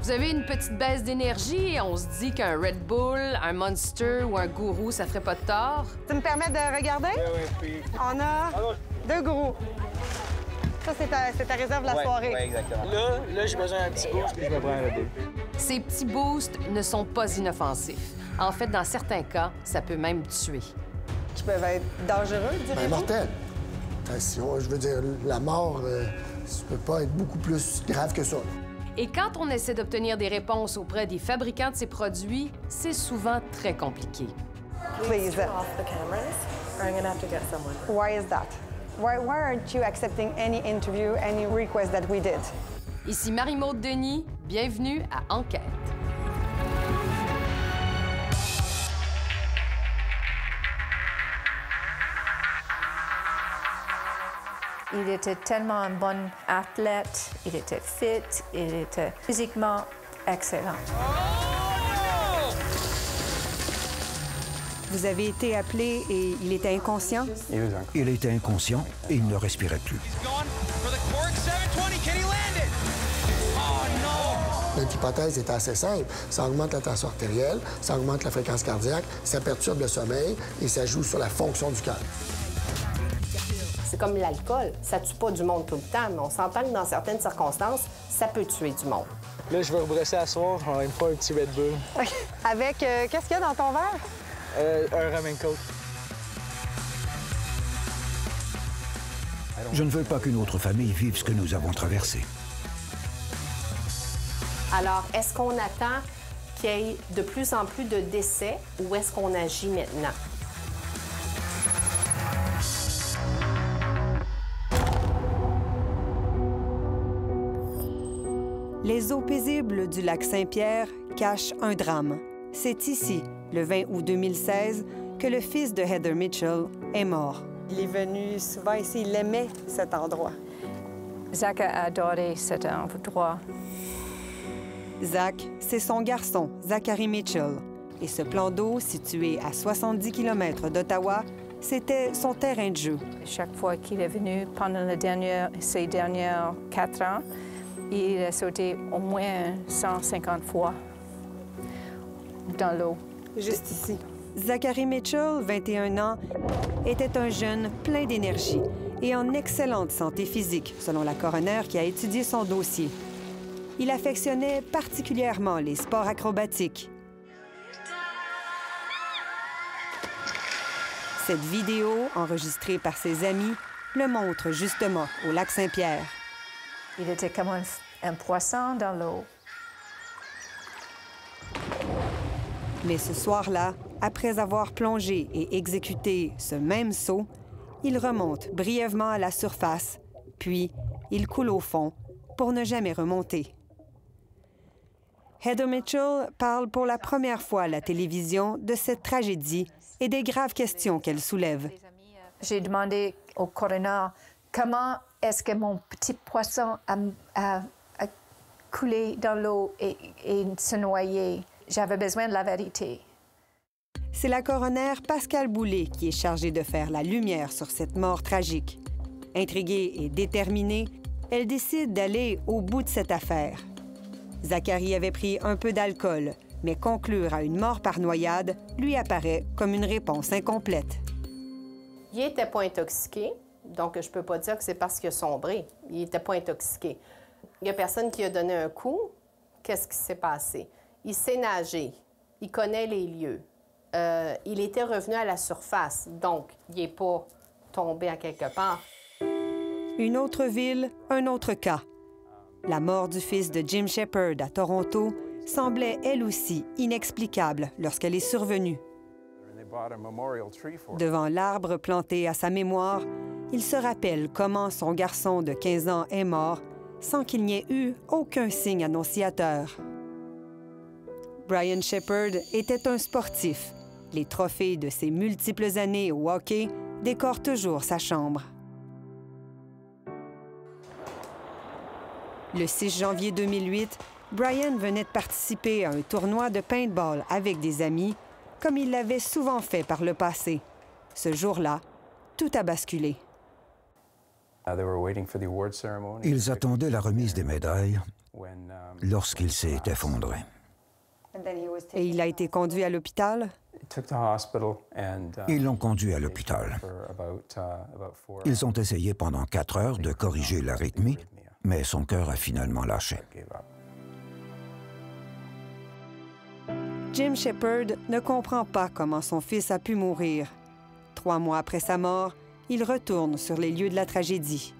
Vous avez une petite baisse d'énergie et on se dit qu'un Red Bull, un Monster ou un Gourou, ça ferait pas de tort. Tu me permets de regarder? Oui, puis... On a 2 Gourous. Ça, c'est ta réserve de la soirée. Oui, exactement. Là j'ai besoin d'un petit boost, puis je me prends un Red Bull. Ces petits boosts ne sont pas inoffensifs. En fait, dans certains cas, ça peut même tuer. Qui peuvent être dangereux, direz-vous? Mortel. Je veux dire, la mort, ça peut pas être beaucoup plus grave que ça. Et quand on essaie d'obtenir des réponses auprès des fabricants de ces produits, c'est souvent très compliqué. Please. Off the cameras, or I'm gonna have to get someone. Why is that? Why aren't you accepting any interview, any request that we did? Ici Marie-Maude Denis, bienvenue à Enquête. Il était tellement un bon athlète, il était fit, il était physiquement excellent. Vous avez été appelé et il était inconscient? Il était inconscient et il ne respirait plus. Notre hypothèse est assez simple. Ça augmente la tension artérielle, ça augmente la fréquence cardiaque, ça perturbe le sommeil et ça joue sur la fonction du cœur. C'est comme l'alcool, ça tue pas du monde tout le temps, mais on s'entend que dans certaines circonstances, ça peut tuer du monde. Là, je vais rebrosser à soir, on va me faire un petit Red Bull. OK. Avec, qu'est-ce qu'il y a dans ton verre? Un rum and coke. Je ne veux pas qu'une autre famille vive ce que nous avons traversé. Alors, est-ce qu'on attend qu'il y ait de plus en plus de décès ou est-ce qu'on agit maintenant? Les eaux paisibles du lac Saint-Pierre cachent un drame. C'est ici, le 20 août 2016, que le fils de Heather Mitchell est mort. Il est venu souvent ici, il aimait cet endroit. Zach a adoré cet endroit. Zach, c'est son garçon, Zachary Mitchell. Et ce plan d'eau, situé à 70 km d'Ottawa, c'était son terrain de jeu. Chaque fois qu'il est venu pendant ces dernières 4 ans, il a sauté au moins 150 fois dans l'eau. Juste ici. Zachary Mitchell, 21 ans, était un jeune plein d'énergie et en excellente santé physique, selon la coroner qui a étudié son dossier. Il affectionnait particulièrement les sports acrobatiques. Cette vidéo, enregistrée par ses amis, le montre justement au lac Saint-Pierre. Il était comme un poisson dans l'eau. Mais ce soir-là, après avoir plongé et exécuté ce même saut, il remonte brièvement à la surface, puis il coule au fond pour ne jamais remonter. Heather Mitchell parle pour la première fois à la télévision de cette tragédie et des graves questions qu'elle soulève. J'ai demandé au coroner comment est-ce que mon petit poisson a coulé dans l'eau et se noyé. J'avais besoin de la vérité. C'est la coroner Pascale Boulay qui est chargée de faire la lumière sur cette mort tragique. Intriguée et déterminée, elle décide d'aller au bout de cette affaire. Zachary avait pris un peu d'alcool, mais conclure à une mort par noyade lui apparaît comme une réponse incomplète. Il n'était pas intoxiqué, donc je peux pas dire que c'est parce qu'il a sombré. Il n'était pas intoxiqué. Il n'y a personne qui a donné un coup. Qu'est-ce qui s'est passé? Il sait nager. Il connaît les lieux. Il était revenu à la surface, donc il n'est pas tombé à quelque part. Une autre ville, un autre cas. La mort du fils de Jim Shepard à Toronto semblait elle aussi inexplicable lorsqu'elle est survenue. Devant l'arbre planté à sa mémoire, il se rappelle comment son garçon de 15 ans est mort sans qu'il n'y ait eu aucun signe annonciateur. Brian Shepard était un sportif. Les trophées de ses multiples années au hockey décorent toujours sa chambre. Le 6 janvier 2008, Brian venait de participer à un tournoi de paintball avec des amis, comme il l'avait souvent fait par le passé. Ce jour-là, tout a basculé. Ils attendaient la remise des médailles lorsqu'il s'est effondré. Et il a été conduit à l'hôpital? Ils l'ont conduit à l'hôpital. Ils ont essayé pendant 4 heures de corriger l'arythmie, mais son cœur a finalement lâché. Jim Shepard ne comprend pas comment son fils a pu mourir. 3 mois après sa mort, il retourne sur les lieux de la tragédie.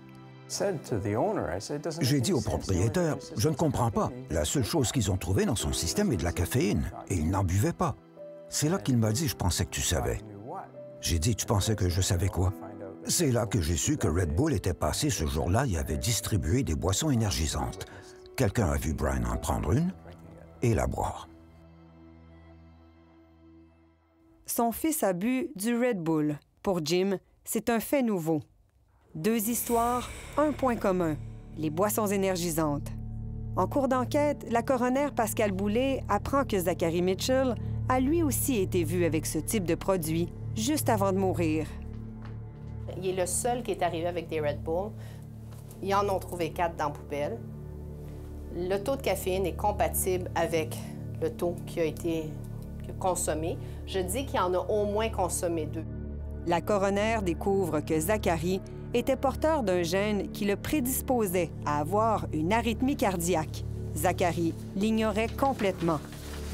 J'ai dit au propriétaire, je ne comprends pas. La seule chose qu'ils ont trouvée dans son système est de la caféine, et il n'en buvait pas. C'est là qu'il m'a dit, je pensais que tu savais. J'ai dit, tu pensais que je savais quoi? C'est là que j'ai su que Red Bull était passé ce jour-là et avait distribué des boissons énergisantes. Quelqu'un a vu Brian en prendre une et la boire. Son fils a bu du Red Bull. Pour Jim, c'est un fait nouveau. 2 histoires, un point commun, les boissons énergisantes. En cours d'enquête, la coroner Pascale Boulay apprend que Zachary Mitchell a lui aussi été vu avec ce type de produit juste avant de mourir. Il est le seul qui est arrivé avec des Red Bull. Ils en ont trouvé 4 dans la poubelle. Le taux de caféine est compatible avec le taux qui a été consommé. Je dis qu'il en a au moins consommé 2. La coroner découvre que Zachary était porteur d'un gène qui le prédisposait à avoir une arythmie cardiaque. Zachary l'ignorait complètement.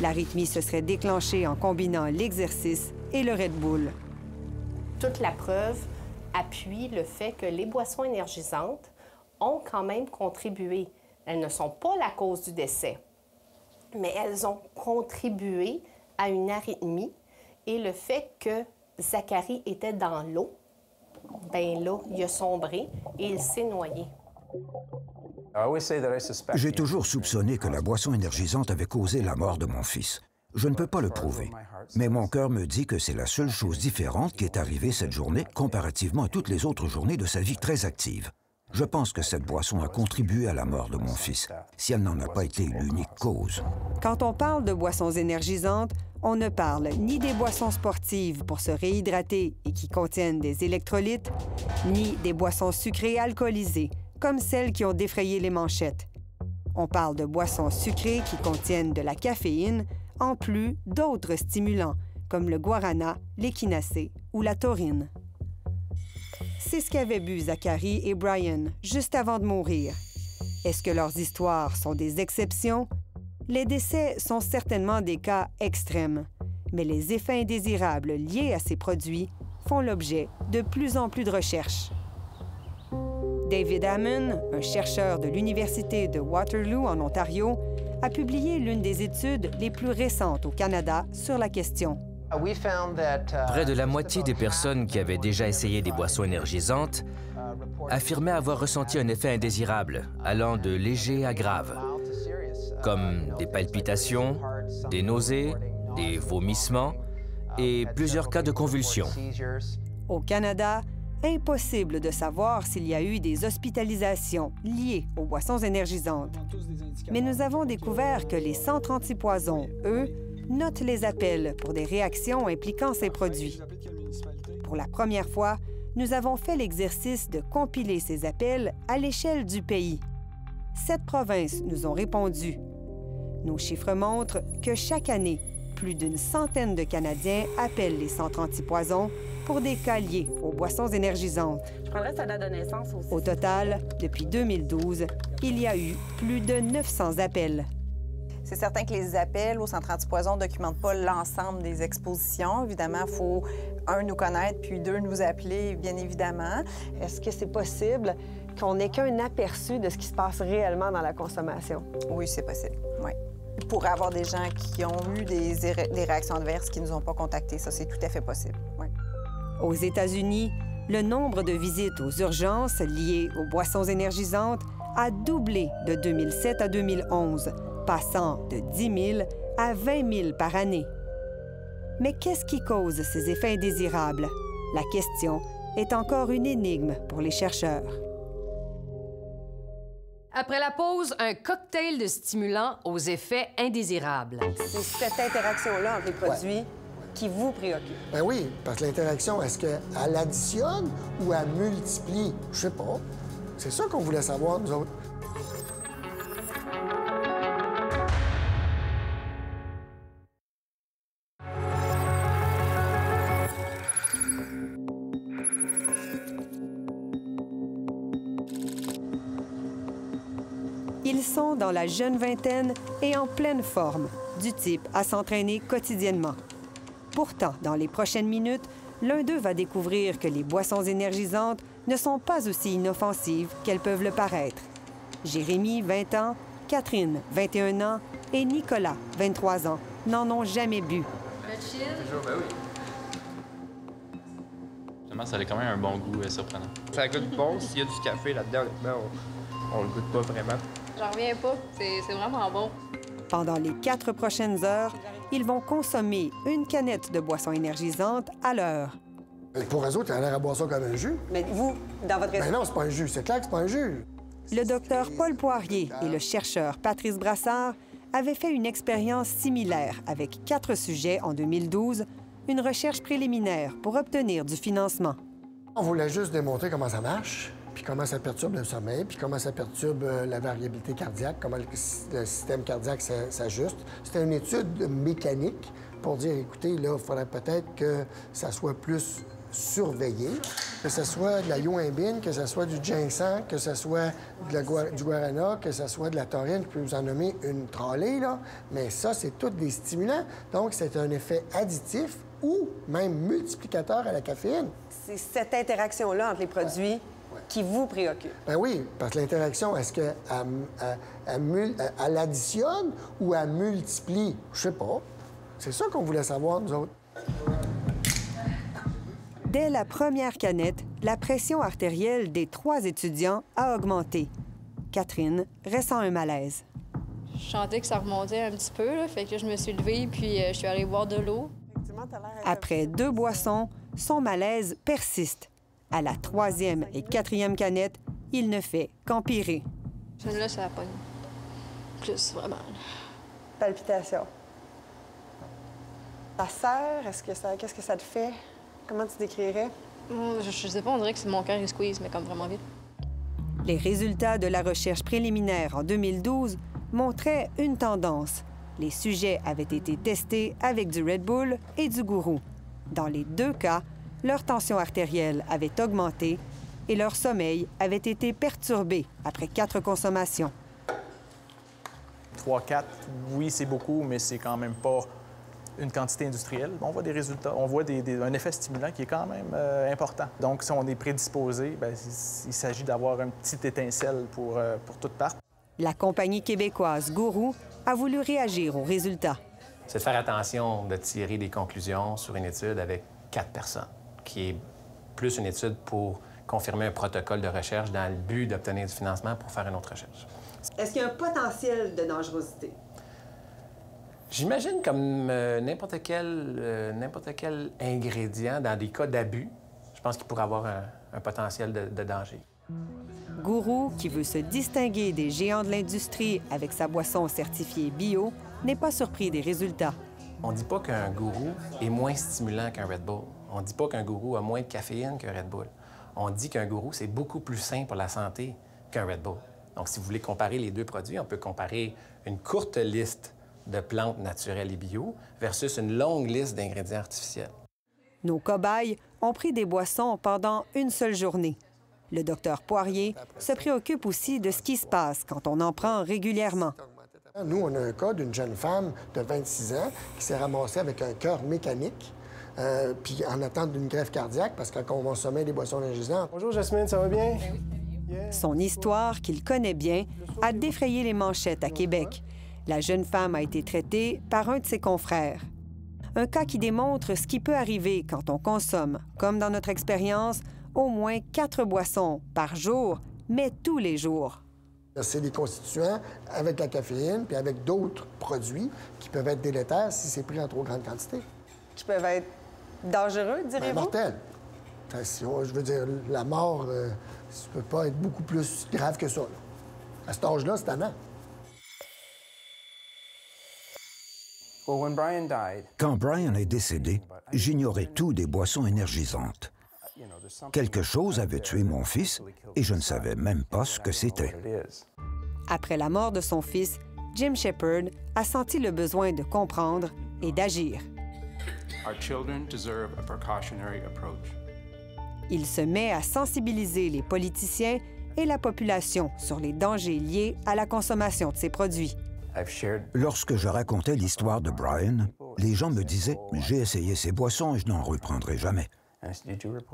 L'arythmie se serait déclenchée en combinant l'exercice et le Red Bull. Toute la preuve appuie le fait que les boissons énergisantes ont quand même contribué. Elles ne sont pas la cause du décès, mais elles ont contribué à une arythmie. Et le fait que Zachary était dans l'eau, bien là, il a sombré et il s'est noyé. J'ai toujours soupçonné que la boisson énergisante avait causé la mort de mon fils. Je ne peux pas le prouver, mais mon cœur me dit que c'est la seule chose différente qui est arrivée cette journée comparativement à toutes les autres journées de sa vie très active. Je pense que cette boisson a contribué à la mort de mon fils, si elle n'en a pas été l'unique cause. Quand on parle de boissons énergisantes, on ne parle ni des boissons sportives pour se réhydrater et qui contiennent des électrolytes, ni des boissons sucrées alcoolisées, comme celles qui ont défrayé les manchettes. On parle de boissons sucrées qui contiennent de la caféine, en plus d'autres stimulants, comme le guarana, l'échinacée ou la taurine. C'est ce qu'avaient bu Zachary et Brian juste avant de mourir. Est-ce que leurs histoires sont des exceptions? Les décès sont certainement des cas extrêmes, mais les effets indésirables liés à ces produits font l'objet de plus en plus de recherches. David Hammond, un chercheur de l'Université de Waterloo en Ontario, a publié l'une des études les plus récentes au Canada sur la question. Près de la moitié des personnes qui avaient déjà essayé des boissons énergisantes affirmaient avoir ressenti un effet indésirable, allant de léger à grave, comme des palpitations, des nausées, des vomissements et plusieurs cas de convulsions. Au Canada, impossible de savoir s'il y a eu des hospitalisations liées aux boissons énergisantes. Mais nous avons découvert que les centres antipoison, eux, notent les appels pour des réactions impliquant ces produits. Pour la première fois, nous avons fait l'exercice de compiler ces appels à l'échelle du pays. 7 provinces nous ont répondu. Nos chiffres montrent que chaque année, plus d'une centaine de Canadiens appellent les centres antipoison pour des cas liés aux boissons énergisantes. Je prendrais sa date de naissance aussi. Au total, depuis 2012, il y a eu plus de 900 appels. C'est certain que les appels au centre antipoison ne documentent pas l'ensemble des expositions. Évidemment, il faut, 1, nous connaître, puis 2, nous appeler, bien évidemment. Est-ce que c'est possible qu'on n'ait qu'un aperçu de ce qui se passe réellement dans la consommation? Oui, c'est possible, oui. Il pourrait y avoir des gens qui ont eu des réactions adverses qui ne nous ont pas contactés. Ça, c'est tout à fait possible, oui. Aux États-Unis, le nombre de visites aux urgences liées aux boissons énergisantes a doublé de 2007 à 2011, passant de 10 000 à 20 000 par année. Mais qu'est-ce qui cause ces effets indésirables? La question est encore une énigme pour les chercheurs. Après la pause, un cocktail de stimulants aux effets indésirables. C'est cette interaction-là entre les produits qui vous préoccupe. Ben oui, parce que l'interaction, est-ce qu'elle additionne ou elle multiplie? Je sais pas. C'est ça qu'on voulait savoir, nous autres. Ils sont dans la jeune vingtaine et en pleine forme, du type à s'entraîner quotidiennement. Pourtant, dans les prochaines minutes, l'un d'eux va découvrir que les boissons énergisantes ne sont pas aussi inoffensives qu'elles peuvent le paraître. Jérémy, 20 ans, Catherine, 21 ans, et Nicolas, 23 ans, n'en ont jamais bu. Toujours, ben oui. Justement, ça a quand même un bon goût surprenant. Ça goûte bon. S'il y a du café là-dedans, honnêtement, on le goûte pas vraiment. J'en reviens pas. C'est vraiment bon. Pendant les 4 prochaines heures, ils vont consommer une canette de boisson énergisante à l'heure. Pour eux autres, ils ont l'air à boire ça comme un jus. Mais vous, dans votre... Ben non, c'est pas un jus. C'est clair que c'est pas un jus. Le docteur Paul Poirier et le chercheur Patrice Brassard avaient fait une expérience similaire avec 4 sujets en 2012, une recherche préliminaire pour obtenir du financement. On voulait juste démontrer comment ça marche, puis comment ça perturbe le sommeil, puis comment ça perturbe la variabilité cardiaque, comment le système cardiaque s'ajuste. C'était une étude mécanique pour dire, écoutez, là, il faudrait peut-être que ça soit plus surveillé, que ce soit de la yoimbine, que ce soit du ginseng, que ce soit du guarana, que ce soit de la taurine, je peux vous en nommer une trolley, là, mais ça, c'est tous des stimulants. Donc, c'est un effet additif ou même multiplicateur à la caféine. C'est cette interaction-là entre les produits qui vous préoccupe. Ben oui, parce que l'interaction, est-ce qu'elle additionne ou elle multiplie? Je sais pas. C'est ça qu'on voulait savoir, nous autres. Dès la première canette, la pression artérielle des 3 étudiants a augmenté. Catherine ressent un malaise. Je sentais que ça remontait un petit peu, là, fait que je me suis levée puis je suis allée boire de l'eau. Après 2 boissons, son malaise persiste. À la 3e et 4e canette, il ne fait qu'empirer. Là, ça pogne plus, vraiment. Palpitations. Ta sœur, qu'est-ce que ça te fait? Comment tu décrirais? Je sais pas, on dirait que c'est mon cœur qui squeeze, mais comme vraiment vite. Les résultats de la recherche préliminaire en 2012 montraient une tendance. Les sujets avaient été testés avec du Red Bull et du gourou. Dans les 2 cas, leur tension artérielle avait augmenté et leur sommeil avait été perturbé après 4 consommations. 3-4, oui, c'est beaucoup, mais c'est quand même pas une quantité industrielle. On voit des résultats, on voit un effet stimulant qui est quand même important. Donc, si on est prédisposé, bien, il s'agit d'avoir une petite étincelle pour toute part. La compagnie québécoise Gourou a voulu réagir aux résultats. C'est de faire attention de tirer des conclusions sur une étude avec 4 personnes, qui est plus une étude pour confirmer un protocole de recherche dans le but d'obtenir du financement pour faire une autre recherche. Est-ce qu'il y a un potentiel de dangerosité? J'imagine comme n'importe quel ingrédient, dans des cas d'abus, je pense qu'il pourrait avoir un potentiel de danger. Gourou, qui veut se distinguer des géants de l'industrie avec sa boisson certifiée bio, n'est pas surpris des résultats. On ne dit pas qu'un gourou est moins stimulant qu'un Red Bull. On ne dit pas qu'un gourou a moins de caféine qu'un Red Bull. On dit qu'un gourou, c'est beaucoup plus sain pour la santé qu'un Red Bull. Donc, si vous voulez comparer les 2 produits, on peut comparer une courte liste de plantes naturelles et bio versus une longue liste d'ingrédients artificiels. Nos cobayes ont pris des boissons pendant une seule journée. Le docteur Poirier se préoccupe aussi de ce qui se passe quand on en prend régulièrement. Nous, on a un cas d'une jeune femme de 26 ans qui s'est ramassée avec un cœur mécanique, puis en attente d'une greffe cardiaque parce qu'elle consommait des boissons énergisantes. Bonjour Jasmine, ça va bien? Son histoire, qu'il connaît bien, a défrayé les manchettes à Québec. La jeune femme a été traitée par un de ses confrères. Un cas qui démontre ce qui peut arriver quand on consomme, comme dans notre expérience, au moins 4 boissons par jour, mais tous les jours. C'est des constituants avec la caféine puis avec d'autres produits qui peuvent être délétères si c'est pris en trop grande quantité. Qui peuvent être dangereux, direz-vous? Mortels. Je veux dire, la mort, ça peut pas être beaucoup plus grave que ça. Là. À cet âge-là, c'est tannant. Quand Brian est décédé, j'ignorais tout des boissons énergisantes. Quelque chose avait tué mon fils et je ne savais même pas ce que c'était. Après la mort de son fils, Jim Shepard a senti le besoin de comprendre et d'agir. Il se met à sensibiliser les politiciens et la population sur les dangers liés à la consommation de ces produits. Lorsque je racontais l'histoire de Brian, les gens me disaient « J'ai essayé ces boissons et je n'en reprendrai jamais ».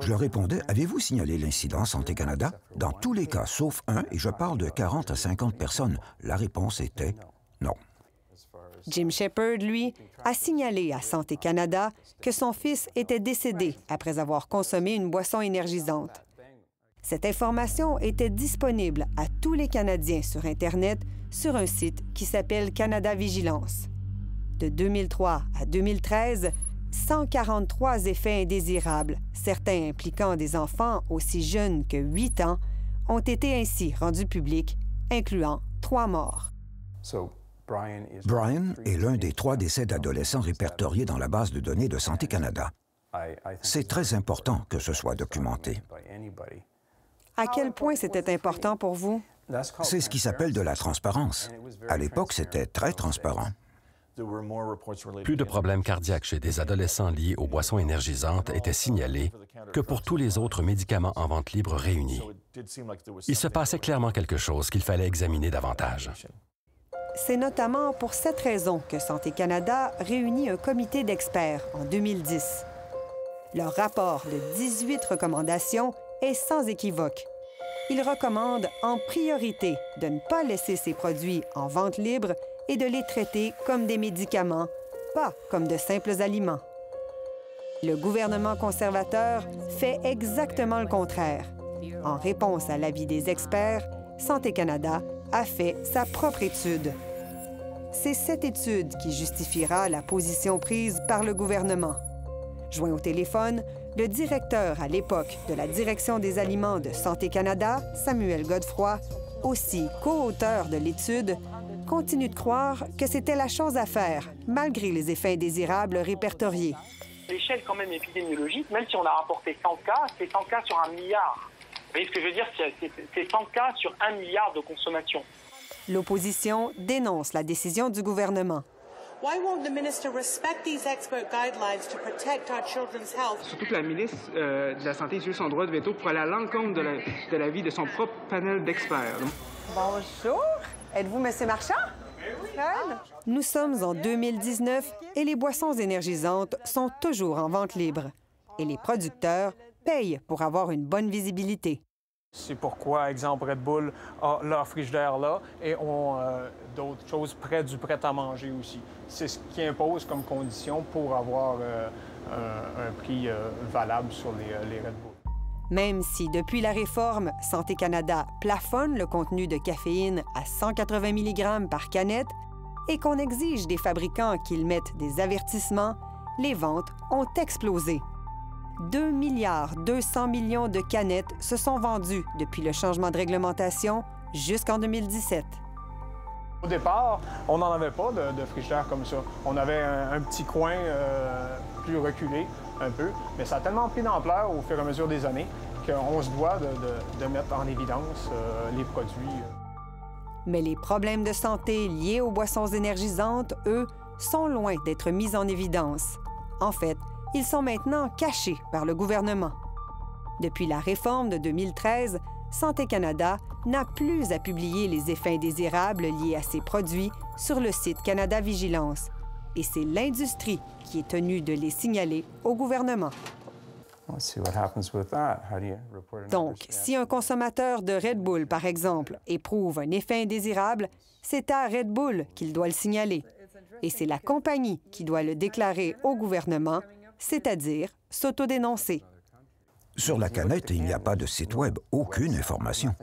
Je leur répondais « Avez-vous signalé l'incident Santé Canada ?» Dans tous les cas, sauf un, et je parle de 40 à 50 personnes, la réponse était « Non ». Jim Shepard, lui, a signalé à Santé Canada que son fils était décédé après avoir consommé une boisson énergisante. Cette information était disponible à tous les Canadiens sur Internet sur un site qui s'appelle Canada Vigilance. De 2003 à 2013, 143 effets indésirables, certains impliquant des enfants aussi jeunes que 8 ans, ont été ainsi rendus publics, incluant 3 morts. Brian est l'un des 3 décès d'adolescents répertoriés dans la base de données de Santé Canada. C'est très important que ce soit documenté. À quel point c'était important pour vous? C'est ce qui s'appelle de la transparence. À l'époque, c'était très transparent. Plus de problèmes cardiaques chez des adolescents liés aux boissons énergisantes étaient signalés que pour tous les autres médicaments en vente libre réunis. Il se passait clairement quelque chose qu'il fallait examiner davantage. C'est notamment pour cette raison que Santé Canada réunit un comité d'experts en 2010. Leur rapport de 18 recommandations est sans équivoque. Il recommande en priorité de ne pas laisser ces produits en vente libre et de les traiter comme des médicaments, pas comme de simples aliments. Le gouvernement conservateur fait exactement le contraire. En réponse à l'avis des experts, Santé Canada a fait sa propre étude. C'est cette étude qui justifiera la position prise par le gouvernement. Joint au téléphone, le directeur à l'époque de la Direction des aliments de Santé Canada, Samuel Godefroy, aussi co-auteur de l'étude, continue de croire que c'était la chose à faire, malgré les effets indésirables répertoriés. L'échelle quand même épidémiologique, même si on a rapporté 100 cas, c'est 100 cas sur 1 milliard. Vous voyez ce que je veux dire? C'est 100 cas sur 1 milliard de consommation. L'opposition dénonce la décision du gouvernement. Surtout que la ministre de la Santé utilise son droit de veto pour aller à l'encontre de l'avis de son propre panel d'experts. Bonjour! Êtes-vous M. Marchand? Nous sommes en 2019 et les boissons énergisantes sont toujours en vente libre. Et les producteurs payent pour avoir une bonne visibilité. C'est pourquoi, exemple, Red Bull a leur frigidaire là et ont d'autres choses près du prêt-à-manger aussi. C'est ce qui impose comme condition pour avoir un prix valable sur les Red Bull. Même si, depuis la réforme, Santé Canada plafonne le contenu de caféine à 180 mg par canette et qu'on exige des fabricants qu'ils mettent des avertissements, les ventes ont explosé. 2,2 milliards de canettes se sont vendues depuis le changement de réglementation jusqu'en 2017. Au départ, on n'en avait pas de frigidaire comme ça. On avait un petit coin plus reculé un peu, mais ça a tellement pris d'ampleur au fur et à mesure des années qu'on se doit de mettre en évidence les produits. Mais les problèmes de santé liés aux boissons énergisantes, eux, sont loin d'être mis en évidence. En fait, ils sont maintenant cachés par le gouvernement. Depuis la réforme de 2013, Santé Canada n'a plus à publier les effets indésirables liés à ces produits sur le site Canada Vigilance. Et c'est l'industrie qui est tenue de les signaler au gouvernement. Donc, si un consommateur de Red Bull, par exemple, éprouve un effet indésirable, c'est à Red Bull qu'il doit le signaler. Et c'est la compagnie qui doit le déclarer au gouvernement, c'est-à-dire s'autodénoncer. Sur la canette, il n'y a pas de site Web, aucune information.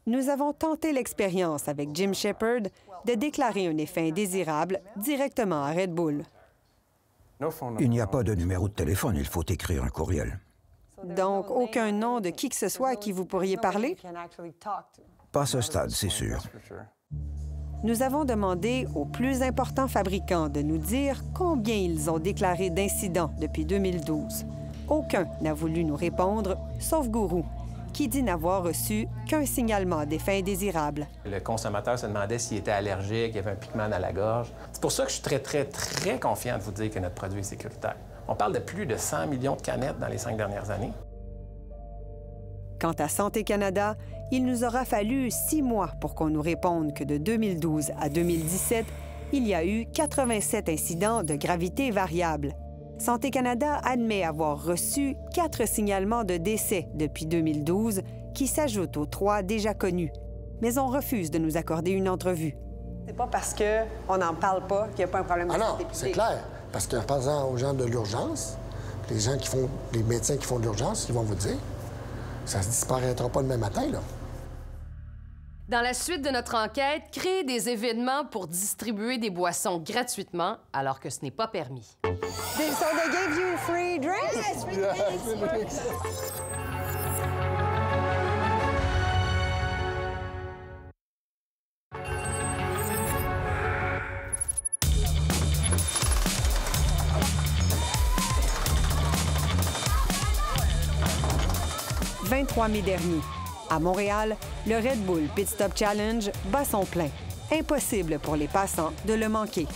Nous avons tenté l'expérience avec Jim Shepard de déclarer un effet indésirable directement à Red Bull. Il n'y a pas de numéro de téléphone, il faut écrire un courriel. Donc, aucun nom de qui que ce soit à qui vous pourriez parler? Pas à ce stade, c'est sûr. nous avons demandé aux plus importants fabricants de nous dire combien ils ont déclaré d'incidents depuis 2012. Aucun n'a voulu nous répondre, sauf GURU, qui dit n'avoir reçu qu'un signalement d'effets indésirables. Le consommateur se demandait s'il était allergique, il y avait un piquement dans la gorge. C'est pour ça que je suis très confiant de vous dire que notre produit est sécuritaire. On parle de plus de 100 millions de canettes dans les 5 dernières années. Quant à Santé Canada, il nous aura fallu 6 mois pour qu'on nous réponde que de 2012 à 2017, il y a eu 87 incidents de gravité variable. Santé Canada admet avoir reçu 4 signalements de décès depuis 2012 qui s'ajoutent aux 3 déjà connus. Mais on refuse de nous accorder une entrevue. C'est pas parce qu'on n'en parle pas qu'il n'y a pas un problème de santé publique. C'est clair. Parce que, par exemple, aux gens de l'urgence, les médecins qui font de l'urgence, ils vont vous dire, ça ne disparaîtra pas demain matin, là. Dans la suite de notre enquête, créer des événements pour distribuer des boissons gratuitement alors que ce n'est pas permis. So they gave you free drinks? Yes, Le 23 mai dernier, à Montréal, le Red Bull Pit Stop Challenge bat son plein. Impossible pour les passants de le manquer.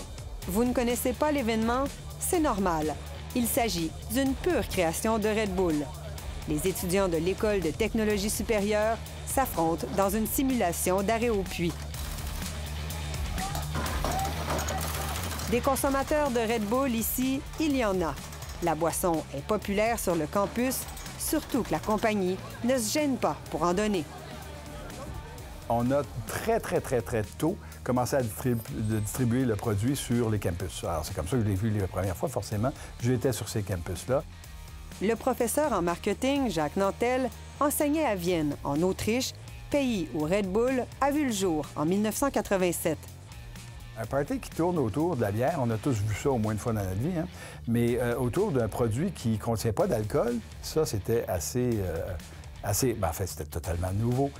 Vous ne connaissez pas l'événement? C'est normal. Il s'agit d'une pure création de Red Bull. Les étudiants de l'École de technologie supérieure s'affrontent dans une simulation d'arrêt au puits. Des consommateurs de Red Bull ici, il y en a. La boisson est populaire sur le campus, surtout que la compagnie ne se gêne pas pour en donner. On a très tôt commencé à distribuer le produit sur les campus. Alors, c'est comme ça que je l'ai vu la première fois, forcément. J'étais sur ces campus-là. Le professeur en marketing, Jacques Nantel, enseignait à Vienne, en Autriche, pays où Red Bull a vu le jour en 1987. Un party qui tourne autour de la bière, on a tous vu ça au moins une fois dans notre vie, hein? Mais autour d'un produit qui ne contient pas d'alcool, ça, c'était assez... en fait, c'était totalement nouveau.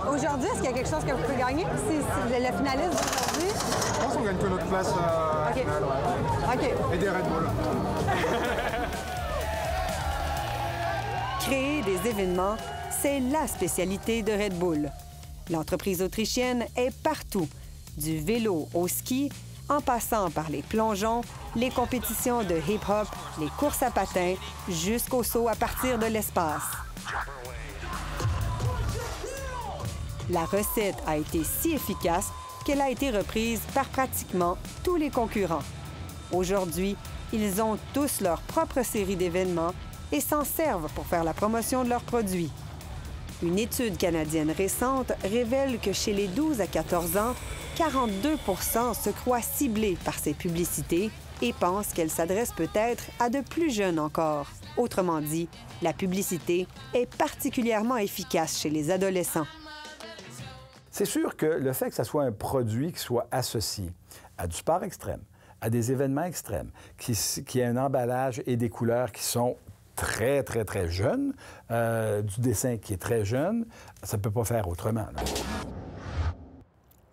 Aujourd'hui, est-ce qu'il y a quelque chose que vous pouvez gagner? C'est le finaliste d'aujourd'hui? Je pense qu'on gagne que notre place. OK. OK. Et des Red Bull. Créer des événements, c'est la spécialité de Red Bull. L'entreprise autrichienne est partout, du vélo au ski, en passant par les plongeons, les compétitions de hip-hop, les courses à patins, jusqu'au saut à partir de l'espace. La recette a été si efficace qu'elle a été reprise par pratiquement tous les concurrents. Aujourd'hui, ils ont tous leur propre série d'événements et s'en servent pour faire la promotion de leurs produits. Une étude canadienne récente révèle que chez les 12 à 14 ans, 42 se croient ciblés par ces publicités et pensent qu'elles s'adressent peut-être à de plus jeunes encore. Autrement dit, la publicité est particulièrement efficace chez les adolescents. C'est sûr que le fait que ce soit un produit qui soit associé à du sport extrême, à des événements extrêmes, qui ait un emballage et des couleurs qui sont très jeunes, du dessin qui est très jeune, ça ne peut pas faire autrement, là.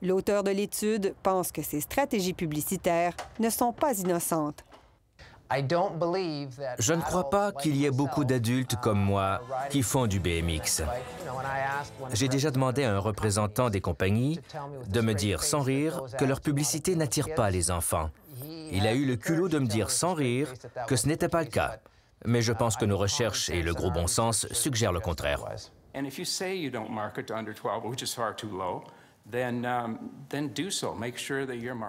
L'auteur de l'étude pense que ces stratégies publicitaires ne sont pas innocentes. Je ne crois pas qu'il y ait beaucoup d'adultes comme moi qui font du BMX. J'ai déjà demandé à un représentant des compagnies de me dire sans rire que leur publicité n'attire pas les enfants. Il a eu le culot de me dire sans rire que ce n'était pas le cas. Mais je pense que nos recherches et le gros bon sens suggèrent le contraire.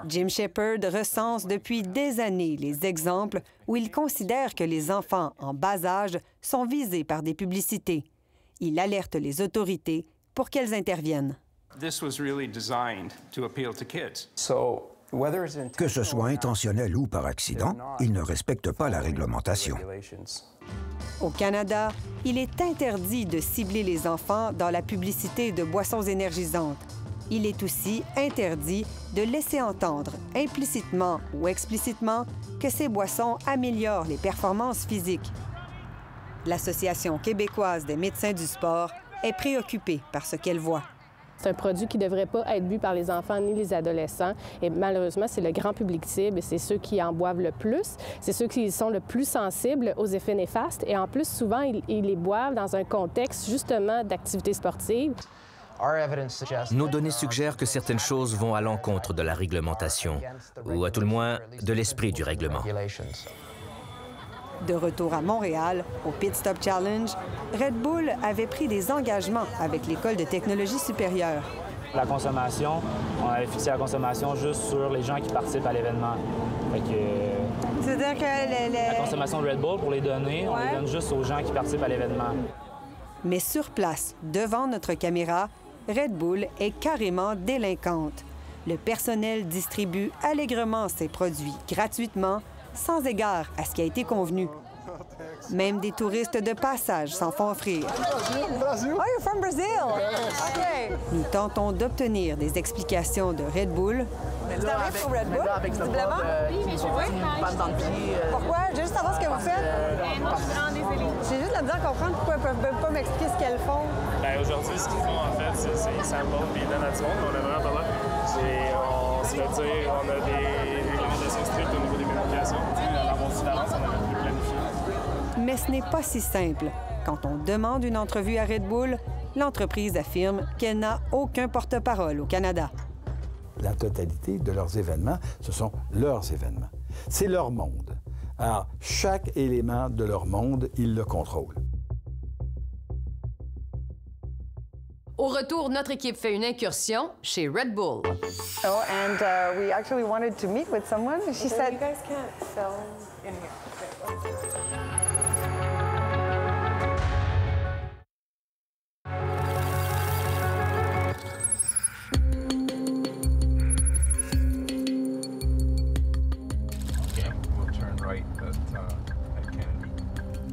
Jim Shepard recense depuis des années les exemples où il considère que les enfants en bas âge sont visés par des publicités. Il alerte les autorités pour qu'elles interviennent. Que ce soit intentionnel ou par accident, ils ne respectent pas la réglementation. Au Canada, il est interdit de cibler les enfants dans la publicité de boissons énergisantes. Il est aussi interdit de laisser entendre, implicitement ou explicitement, que ces boissons améliorent les performances physiques. L'Association québécoise des médecins du sport est préoccupée par ce qu'elle voit. C'est un produit qui ne devrait pas être bu par les enfants ni les adolescents. Et malheureusement, c'est le grand public cible et c'est ceux qui en boivent le plus. C'est ceux qui sont le plus sensibles aux effets néfastes. Et en plus, souvent, ils les boivent dans un contexte justement d'activité sportive. Nos données suggèrent que certaines choses vont à l'encontre de la réglementation, ou à tout le moins de l'esprit du règlement. De retour à Montréal, au Pit Stop Challenge, Red Bull avait pris des engagements avec l'École de technologie supérieure. La consommation, on avait fixé la consommation juste sur les gens qui participent à l'événement. C'est-à-dire que la consommation de Red Bull, pour les données, on les donne juste aux gens qui participent à l'événement. Mais sur place, devant notre caméra, Red Bull est carrément délinquante. Le personnel distribue allègrement ses produits gratuitement, sans égard à ce qui a été convenu. Même des touristes de passage s'en font offrir. Oh, you're from Brazil! OK. Nous tentons d'obtenir des explications de Red Bull. Vous arrivez pour Red Bull, visiblement? Oui, mais je veux passe dans le pied. Pourquoi? Je veux juste savoir ce que vous faites. Moi, je suis vraiment désolée. J'ai juste la misère à comprendre pourquoi ils ne peuvent pas m'expliquer ce qu'elles font. Bien, aujourd'hui, ce qu'ils font, en fait, c'est qu'ils samplent et ils donnent à tout le monde. On a vraiment pas mal. On se fait dire, on a des réglementations strictes au niveau des médications. Dans mon silence, on a plus planifié. Mais ce n'est pas si simple. Quand on demande une entrevue à Red Bull, l'entreprise affirme qu'elle n'a aucun porte-parole au Canada. La totalité de leurs événements, ce sont leurs événements. C'est leur monde. Alors, chaque élément de leur monde, ils le contrôlent. Au retour, notre équipe fait une incursion chez Red Bull. Oh, and we actually wanted to meet with someone. She said, "You guys can't film in here."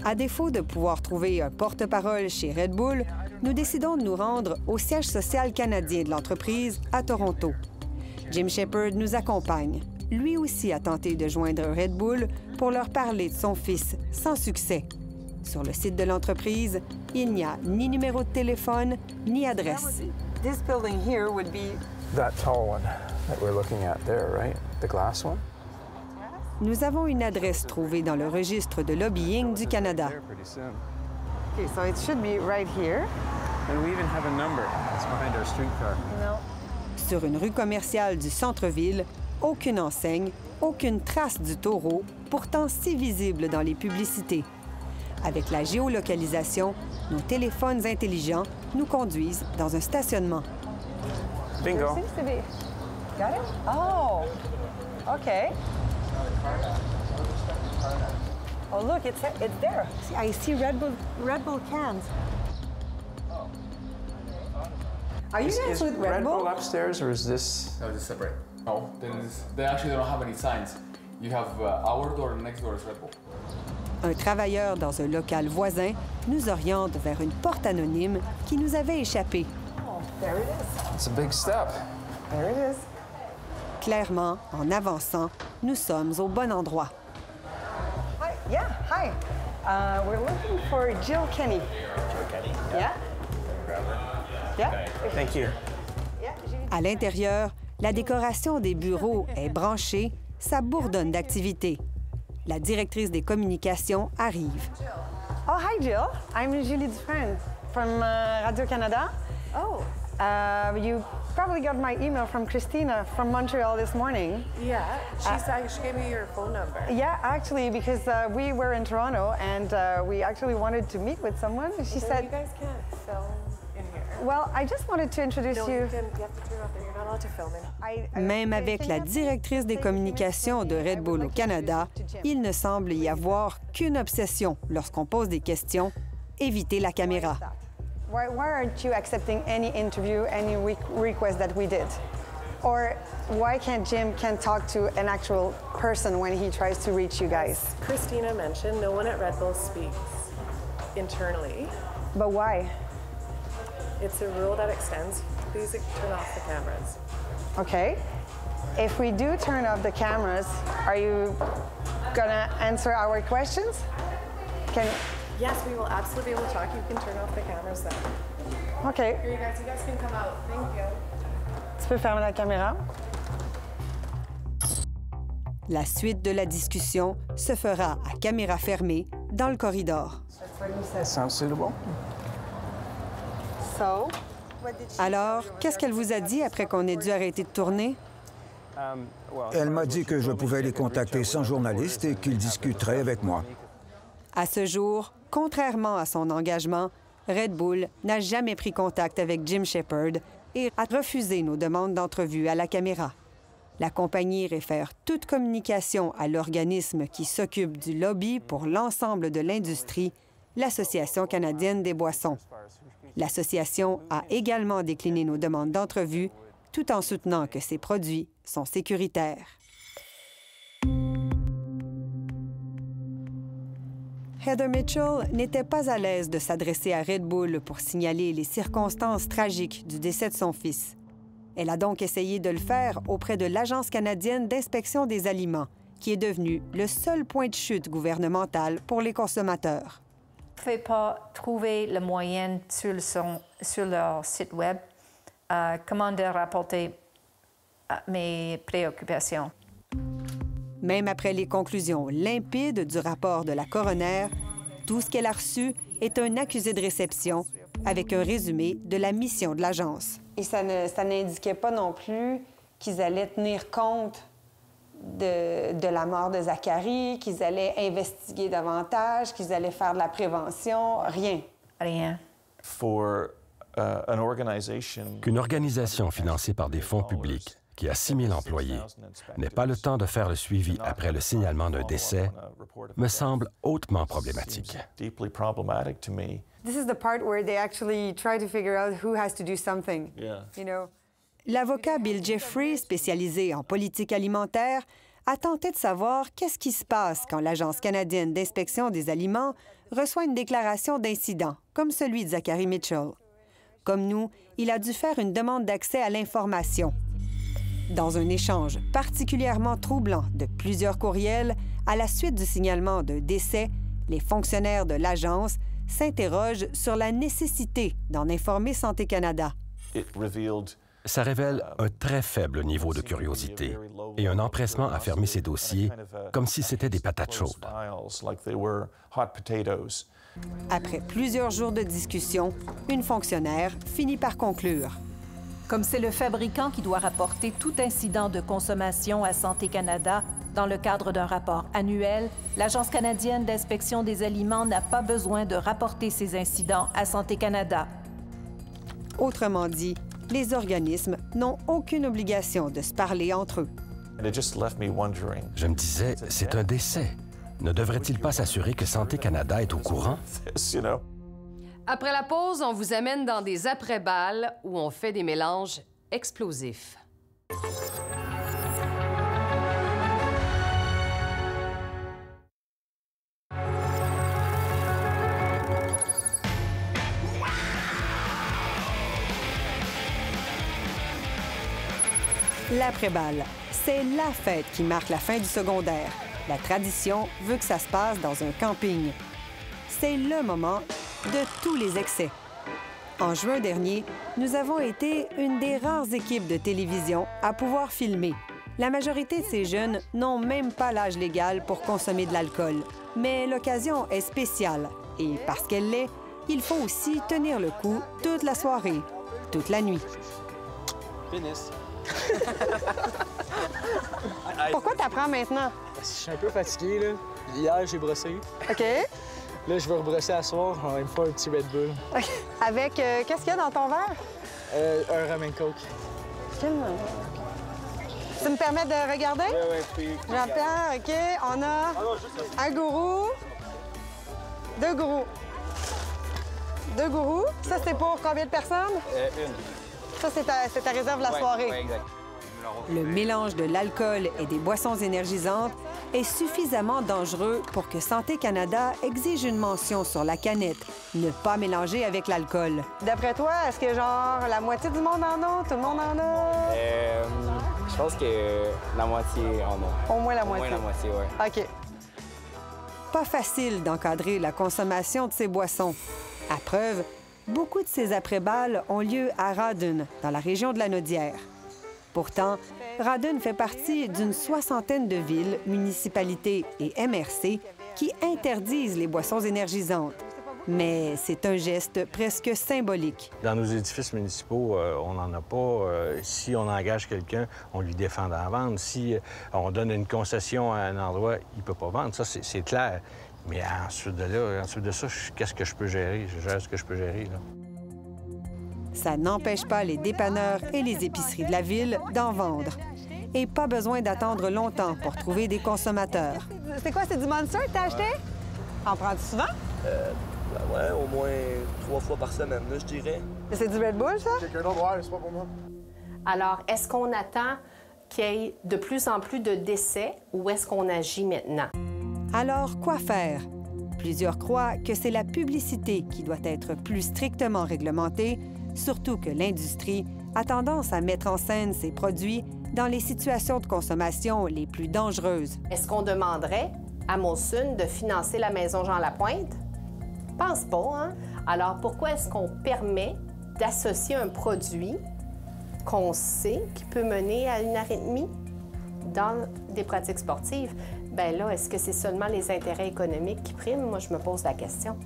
À défaut de pouvoir trouver un porte-parole chez Red Bull, nous décidons de nous rendre au siège social canadien de l'entreprise à Toronto. Jim Shepard nous accompagne. Lui aussi a tenté de joindre Red Bull pour leur parler de son fils, sans succès. Sur le site de l'entreprise, il n'y a ni numéro de téléphone, ni adresse. This building here would be that tall one that we're looking at there, right? The glass one? Nous avons une adresse trouvée dans le registre de lobbying du Canada. Okay, so it should be right here. And we even have a number. It's behind our streetcar. No. Sur une rue commerciale du centre-ville, aucune enseigne, aucune trace du taureau, pourtant si visible dans les publicités. Avec la géolocalisation, nos téléphones intelligents nous conduisent dans un stationnement. Bingo. There seems to be. Got it? Oh, okay. Oh, look, it's there. See, I see Red Bull cans. Are you guys with Red Bull? Upstairs, or is this? No, this is separate. No, they actually don't have any signs. You have our door and next door is Red Bull. Un travailleur dans un local voisin nous oriente vers une porte anonyme qui nous avait échappé. Oh, there it is. It's a big step. There it is. Clairement, en avançant, nous sommes au bon endroit. Hi. Yeah, hi. We're looking for Jill Kenny. Jill Kenny? Yeah? Yeah? Thank you. À l'intérieur, la décoration des bureaux est branchée, ça bourdonne d'activité. La directrice des communications arrive. Oh, hi, Jill. I'm Julie Dufresne from Radio-Canada. Oh. You probably got my email from Christina from Montreal this morning. Yeah, she gave me your phone number. Yeah, actually, because we were in Toronto and we actually wanted to meet with someone. She said, "You guys can't film in here." Well, I just wanted to introduce No, you. you have to turn off. You're not allowed to film in. Même avec la directrice des communications de Red Bull au Canada, il ne semble y avoir qu'une obsession lorsqu'on pose des questions, éviter la caméra. Why aren't you accepting any interview, any request that we did? Or why can't Jim talk to an actual person when he tries to reach you guys? Christina mentioned no one at Red Bull speaks internally. But why? It's a rule that extends. Please turn off the cameras. Okay. If we do turn off the cameras, are you gonna answer our questions? Yes, we will absolutely be able to talk. You can turn off the cameras then. OK. Here, you guys can come out. Thank you. Tu peux fermer la caméra. La suite de la discussion se fera à caméra fermée dans le corridor. Sounds suitable. So, Alors, qu'est-ce qu'elle vous a dit après qu'on ait dû arrêter de tourner? Elle m'a dit que je pouvais les contacter sans journaliste et qu'ils discuteraient avec moi. À ce jour, contrairement à son engagement, Red Bull n'a jamais pris contact avec Jim Shepard et a refusé nos demandes d'entrevue à la caméra. La compagnie réfère toute communication à l'organisme qui s'occupe du lobby pour l'ensemble de l'industrie, l'Association canadienne des boissons. L'association a également décliné nos demandes d'entrevue, tout en soutenant que ces produits sont sécuritaires. Heather Mitchell n'était pas à l'aise de s'adresser à Red Bull pour signaler les circonstances tragiques du décès de son fils. Elle a donc essayé de le faire auprès de l'Agence canadienne d'inspection des aliments, qui est devenue le seul point de chute gouvernemental pour les consommateurs. Je ne pouvais pas trouver le moyen sur leur site Web comment de rapporter mes préoccupations. Même après les conclusions limpides du rapport de la coroner, tout ce qu'elle a reçu est un accusé de réception avec un résumé de la mission de l'agence. Et ça n'indiquait pas non plus qu'ils allaient tenir compte de la mort de Zachary, qu'ils allaient investiguer davantage, qu'ils allaient faire de la prévention, rien. Rien. Qu'une organisation financée par des fonds publics qui a 6 000 employés n'ait pas le temps de faire le suivi après le signalement d'un décès me semble hautement problématique. This is the part where they actually try to figure out who has to do something. You know? L'avocat Bill Jeffrey, spécialisé en politique alimentaire, a tenté de savoir qu'est-ce qui se passe quand l'Agence canadienne d'inspection des aliments reçoit une déclaration d'incident, comme celui de Zachary Mitchell. Comme nous, il a dû faire une demande d'accès à l'information. Dans un échange particulièrement troublant de plusieurs courriels, à la suite du signalement d'un décès, les fonctionnaires de l'agence s'interrogent sur la nécessité d'en informer Santé Canada. Ça révèle un très faible niveau de curiosité et un empressement à fermer ces dossiers comme si c'était des patates chaudes. Après plusieurs jours de discussion, une fonctionnaire finit par conclure. Comme c'est le fabricant qui doit rapporter tout incident de consommation à Santé Canada dans le cadre d'un rapport annuel, l'Agence canadienne d'inspection des aliments n'a pas besoin de rapporter ces incidents à Santé Canada. Autrement dit, les organismes n'ont aucune obligation de se parler entre eux. Je me disais, c'est un décès. Ne devrait-il pas s'assurer que Santé Canada est au courant? Après la pause, on vous amène dans des après-balles où on fait des mélanges explosifs. L'après-balle, c'est la fête qui marque la fin du secondaire. La tradition veut que ça se passe dans un camping. C'est le moment de tous les excès. En juin dernier, nous avons été une des rares équipes de télévision à pouvoir filmer. La majorité de ces jeunes n'ont même pas l'âge légal pour consommer de l'alcool. Mais l'occasion est spéciale et parce qu'elle l'est, il faut aussi tenir le coup toute la soirée, toute la nuit. Pénis. Pourquoi t'apprends maintenant? Je suis un peu fatigué, là. Hier, j'ai brossé. OK. Là, je vais rebrosser à soir. Il me faut un petit Red Bull. OK. Avec, qu'est-ce qu'il y a dans ton verre? Un rum and coke. Tu me permets de regarder? Oui. Jean-Pierre, OK. On a un gourou, deux gourous. Deux gourous. Ça, c'est pour combien de personnes? Une. Ça, c'est ta réserve de la soirée. Oui, exact. Le mélange de l'alcool et des boissons énergisantes est suffisamment dangereux pour que Santé Canada exige une mention sur la canette « Ne pas mélanger avec l'alcool ». D'après toi, est-ce que genre la moitié du monde en a? Tout le monde en a? Je pense que la moitié en a. Au moins la moitié? Au moins la moitié, oui. OK. Pas facile d'encadrer la consommation de ces boissons. À preuve, Beaucoup de ces après-balles ont lieu à Rawdon, dans la région de la Naudière. Pourtant, Rawdon fait partie d'une soixantaine de villes, municipalités et MRC qui interdisent les boissons énergisantes. Mais c'est un geste presque symbolique. Dans nos édifices municipaux, on n'en a pas. Si on engage quelqu'un, on lui défend d'en vendre. Si on donne une concession à un endroit, il ne peut pas vendre. Ça, c'est clair. Mais ensuite de ça, qu'est-ce que je peux gérer? Je gère ce que je peux gérer, là. Ça n'empêche pas les dépanneurs et les épiceries de la ville d'en vendre. Et pas besoin d'attendre longtemps pour trouver des consommateurs. C'est quoi, c'est du Monster que t'as acheté? En prends-tu souvent? Ouais, au moins 3 fois par semaine, là, je dirais. C'est du Red Bull, ça? Quelqu'un d'autre, ouais, c'est pas pour moi. Alors, est-ce qu'on attend qu'il y ait de plus en plus de décès ou est-ce qu'on agit maintenant? Alors, quoi faire? Plusieurs croient que c'est la publicité qui doit être plus strictement réglementée, surtout que l'industrie a tendance à mettre en scène ses produits dans les situations de consommation les plus dangereuses. Est-ce qu'on demanderait à Molson de financer la Maison Jean-Lapointe? Pense pas, hein? Alors, pourquoi est-ce qu'on permet d'associer un produit qu'on sait qui peut mener à une arythmie dans des pratiques sportives? Bien là, est-ce que c'est seulement les intérêts économiques qui priment? Moi, je me pose la question.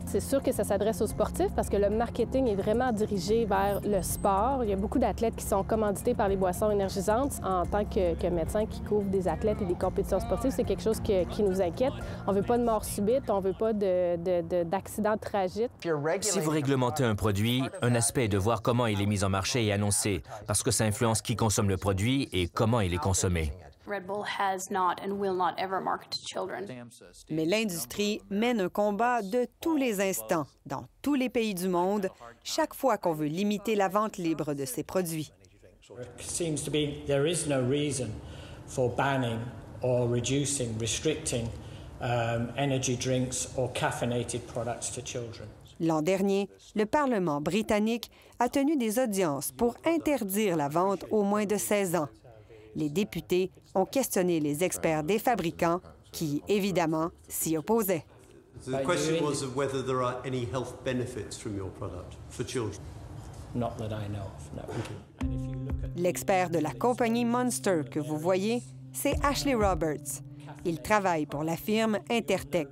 C'est sûr que ça s'adresse aux sportifs parce que le marketing est vraiment dirigé vers le sport. Il y a beaucoup d'athlètes qui sont commandités par les boissons énergisantes. En tant que médecin qui couvre des athlètes et des compétitions sportives, c'est quelque chose qui nous inquiète. On veut pas de mort subite, on veut pas d'accidents tragiques. Si vous réglementez un produit, un aspect est de voir comment il est mis en marché et annoncé, parce que ça influence qui consomme le produit et comment il est consommé. Red Bull has not and will not ever market to children. Mais l'industrie mène un combat de tous les instants, dans tous les pays du monde, chaque fois qu'on veut limiter la vente libre de ces produits. It seems to be there is no reason for banning or restricting energy drinks or caffeinated products to children. L'an dernier, le Parlement britannique a tenu des audiences pour interdire la vente aux moins de 16 ans. Les députés ont questionné les experts des fabricants qui, évidemment, s'y opposaient. The question was of whether there are any health benefits from your product for children. Not that I know of, no. L'expert de la compagnie Monster que vous voyez, c'est Ashley Roberts. Il travaille pour la firme Intertech.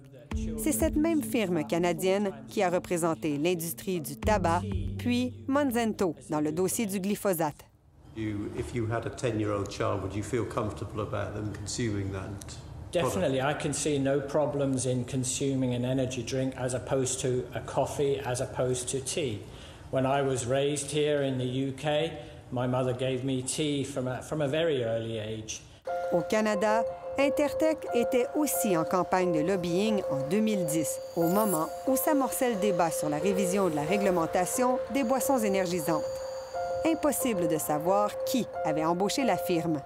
C'est cette même firme canadienne qui a représenté l'industrie du tabac, puis Monsanto dans le dossier du glyphosate. If you had a 10-year-old child, would you feel comfortable about them consuming that? Definitely, I can see no problems in consuming an energy drink as opposed to a coffee, as opposed to tea. When I was raised here in the UK, my mother gave me tea from a very early age. Au Canada, Intertech était aussi en campagne de lobbying en 2010, au moment où s'amorçait le débat sur la révision de la réglementation des boissons énergisantes. Impossible de savoir qui avait embauché la firme.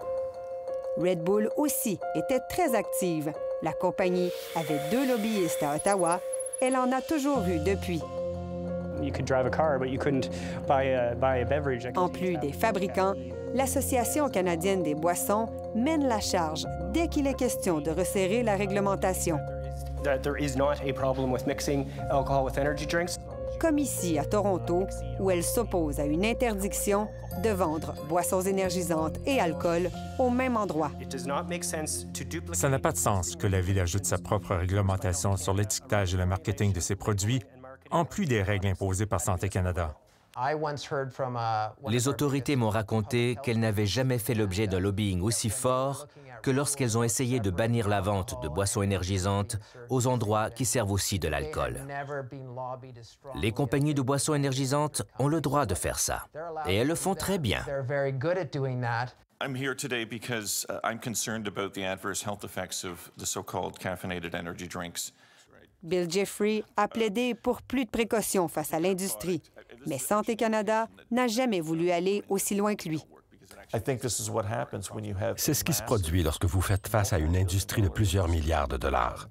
Red Bull aussi était très active. La compagnie avait 2 lobbyistes à Ottawa. Elle en a toujours eu depuis. En plus des fabricants, l'Association canadienne des boissons mène la charge dès qu'il est question de resserrer la réglementation. Comme ici à Toronto, où elle s'oppose à une interdiction de vendre boissons énergisantes et alcool au même endroit. Ça n'a pas de sens que la Ville ajoute sa propre réglementation sur l'étiquetage et le marketing de ses produits, en plus des règles imposées par Santé Canada. Les autorités m'ont raconté qu'elles n'avaient jamais fait l'objet d'un lobbying aussi fort que lorsqu'elles ont essayé de bannir la vente de boissons énergisantes aux endroits qui servent aussi de l'alcool. Les compagnies de boissons énergisantes ont le droit de faire ça, et elles le font très bien. I'm here today because I'm concerned about the adverse health effects of the so-called caffeinated energy drinks. Bill Jeffrey a plaidé pour plus de précautions face à l'industrie, mais Santé Canada n'a jamais voulu aller aussi loin que lui. C'est ce qui se produit lorsque vous faites face à une industrie de plusieurs milliards de dollars.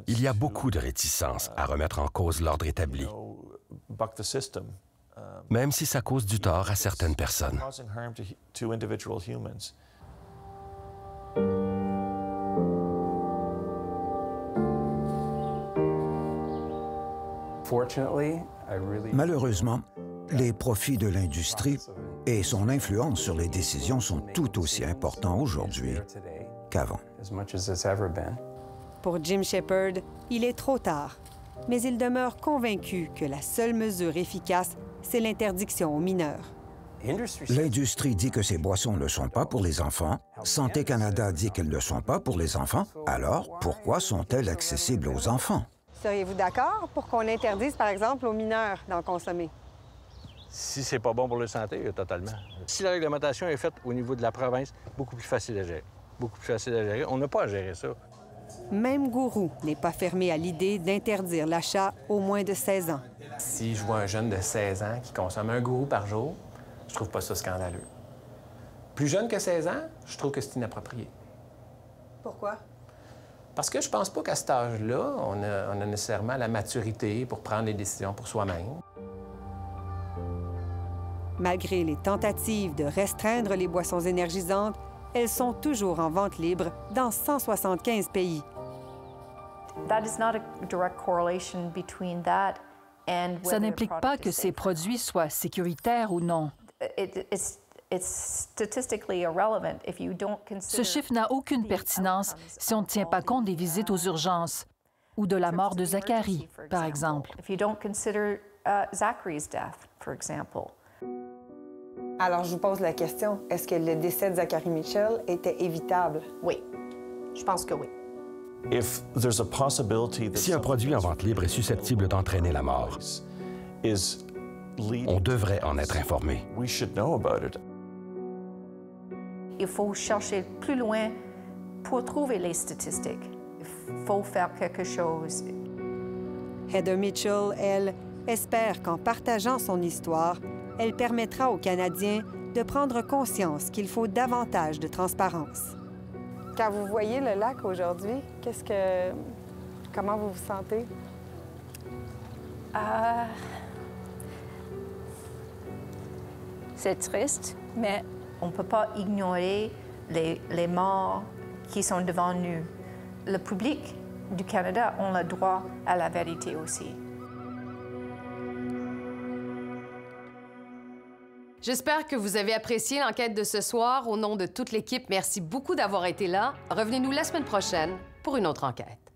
Il y a beaucoup de réticence à remettre en cause l'ordre établi, même si ça cause du tort à certaines personnes. Malheureusement, les profits de l'industrie et son influence sur les décisions sont tout aussi importants aujourd'hui qu'avant. Pour Jim Shepard, il est trop tard, mais il demeure convaincu que la seule mesure efficace, c'est l'interdiction aux mineurs. L'industrie dit que ces boissons ne sont pas pour les enfants. Santé Canada dit qu'elles ne sont pas pour les enfants. Alors, pourquoi sont-elles accessibles aux enfants? Seriez-vous d'accord pour qu'on interdise, par exemple, aux mineurs d'en consommer? Si c'est pas bon pour la santé, totalement. Si la réglementation est faite au niveau de la province, beaucoup plus facile à gérer. Beaucoup plus facile à gérer. On n'a pas à gérer ça. Même Gourou n'est pas fermé à l'idée d'interdire l'achat aux moins de 16 ans. Si je vois un jeune de 16 ans qui consomme un Gourou par jour, je trouve pas ça scandaleux. Plus jeune que 16 ans, je trouve que c'est inapproprié. Pourquoi? Parce que je pense pas qu'à cet âge-là, on a nécessairement la maturité pour prendre les décisions pour soi-même. Malgré les tentatives de restreindre les boissons énergisantes, elles sont toujours en vente libre dans 175 pays. Ça n'implique pas que ces produits soient sécuritaires ou non. Ce chiffre n'a aucune pertinence si on ne tient pas compte des visites aux urgences ou de la mort de Zachary, par exemple. Alors, je vous pose la question, est-ce que le décès de Zachary Mitchell était évitable? Oui, je pense que oui. Si un produit en vente libre est susceptible d'entraîner la mort, on devrait en être informé. Il faut chercher plus loin pour trouver les statistiques. Il faut faire quelque chose. Heather Mitchell, elle, espère qu'en partageant son histoire, elle permettra aux Canadiens de prendre conscience qu'il faut davantage de transparence. Quand vous voyez le lac aujourd'hui, comment vous vous sentez? C'est triste, mais on ne peut pas ignorer les morts qui sont devant nous. Le public du Canada a le droit à la vérité aussi. J'espère que vous avez apprécié l'enquête de ce soir. Au nom de toute l'équipe, merci beaucoup d'avoir été là. Revenez-nous la semaine prochaine pour une autre enquête.